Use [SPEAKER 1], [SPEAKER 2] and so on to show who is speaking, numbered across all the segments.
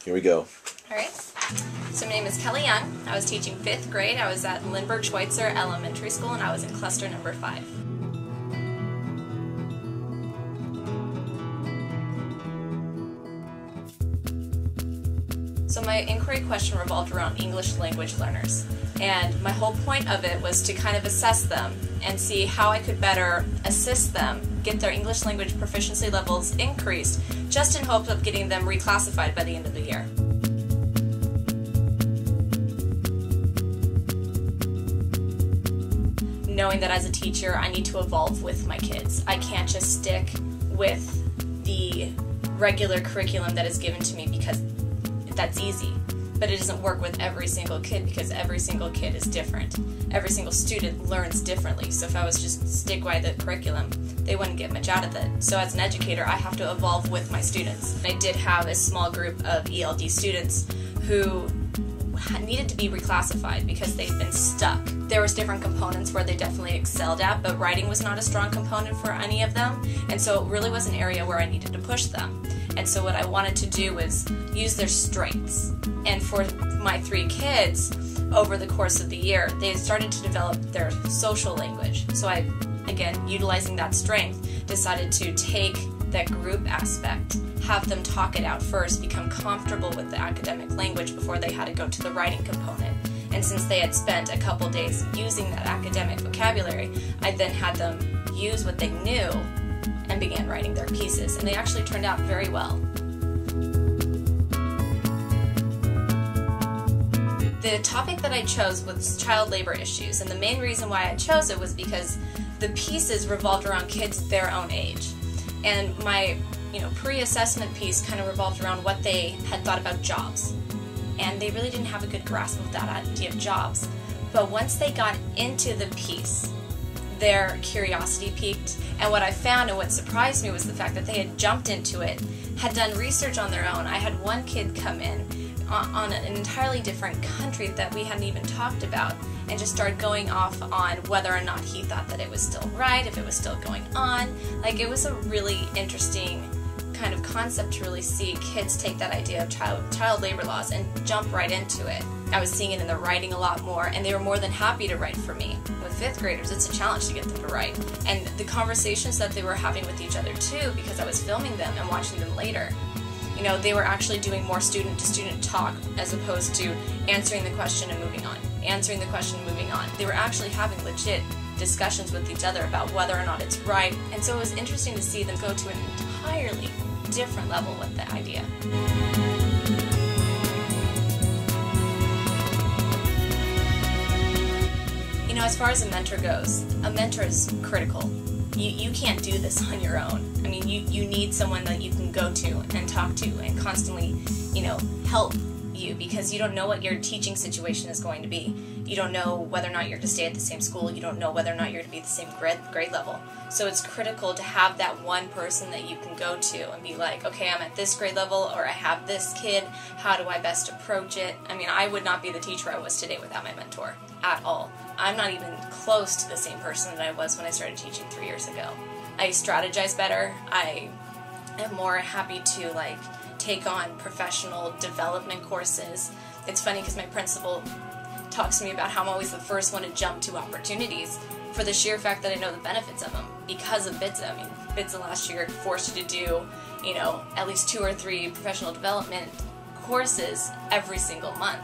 [SPEAKER 1] Here we go.
[SPEAKER 2] Alright, so my name is Kelly Young. I was teaching 5th grade. I was at Lindbergh Schweitzer Elementary School and I was in cluster number 5. So my inquiry question revolved around English language learners. And my whole point of it was to kind of assess them and see how I could better assist them get their English language proficiency levels increased, just in hopes of getting them reclassified by the end of the year. Knowing that as a teacher I need to evolve with my kids. I can't just stick with the regular curriculum that is given to me because that's easy. But it doesn't work with every single kid because every single kid is different. Every single student learns differently. So if I was just stick by the curriculum, they wouldn't get much out of it. So as an educator, I have to evolve with my students. I did have a small group of ELD students who needed to be reclassified because they've been stuck. There was different components where they definitely excelled at, but writing was not a strong component for any of them, and so it really was an area where I needed to push them. And so what I wanted to do was use their strengths. And for my 3 kids, over the course of the year, they started to develop their social language. So I, again, utilizing that strength, decided to take that group aspect, have them talk it out first, become comfortable with the academic language before they had to go to the writing component. And since they had spent a couple days using that academic vocabulary, I then had them use what they knew and began writing their pieces. And they actually turned out very well. The topic that I chose was child labor issues, and the main reason why I chose it was because the pieces revolved around kids their own age. And my pre-assessment piece kind of revolved around what they had thought about jobs. And they really didn't have a good grasp of that idea of jobs. But once they got into the piece, their curiosity peaked. And what I found and what surprised me was the fact that they had jumped into it, had done research on their own. I had one kid come in on an entirely different country that we hadn't even talked about, and just started going off on whether or not he thought that it was still right, if it was still going on. Like, it was a really interesting kind of concept to really see kids take that idea of child labor laws and jump right into it. I was seeing it in the writing a lot more, and they were more than happy to write for me. With 5th graders, it's a challenge to get them to write. And the conversations that they were having with each other too, because I was filming them and watching them later, they were actually doing more student-to-student talk as opposed to answering the question and moving on, answering the question and moving on. They were actually having legit discussions with each other about whether or not it's right, and so it was interesting to see them go to an entirely different level with the idea. As far as a mentor goes, a mentor is critical. You can't do this on your own. I mean, you need someone that you can go to and talk to and constantly, help you, because you don't know what your teaching situation is going to be. You don't know whether or not you're to stay at the same school. You don't know whether or not you're to be at the same grade level. So it's critical to have that one person that you can go to and be like, okay, I'm at this grade level, or I have this kid, how do I best approach it? I mean, I would not be the teacher I was today without my mentor, at all. I'm not even close to the same person that I was when I started teaching 3 years ago. I strategize better. I am more happy to take on professional development courses. It's funny because my principal talks to me about how I'm always the first one to jump to opportunities for the sheer fact that I know the benefits of them because of BITSA. I mean, BITSA last year forced you to do, at least 2 or 3 professional development courses every single month.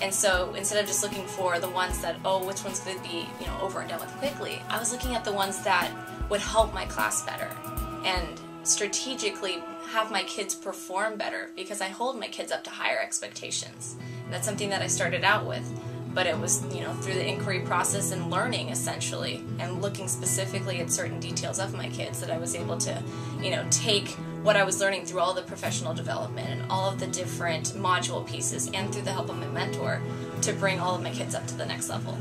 [SPEAKER 2] And so instead of just looking for the ones that, which ones could be, over and done with quickly, I was looking at the ones that would help my class better and strategically have my kids perform better, because I hold my kids up to higher expectations. And that's something that I started out with, but it was, through the inquiry process and learning, essentially, and looking specifically at certain details of my kids that I was able to, take what I was learning through all the professional development and all of the different module pieces and through the help of my mentor to bring all of my kids up to the next level.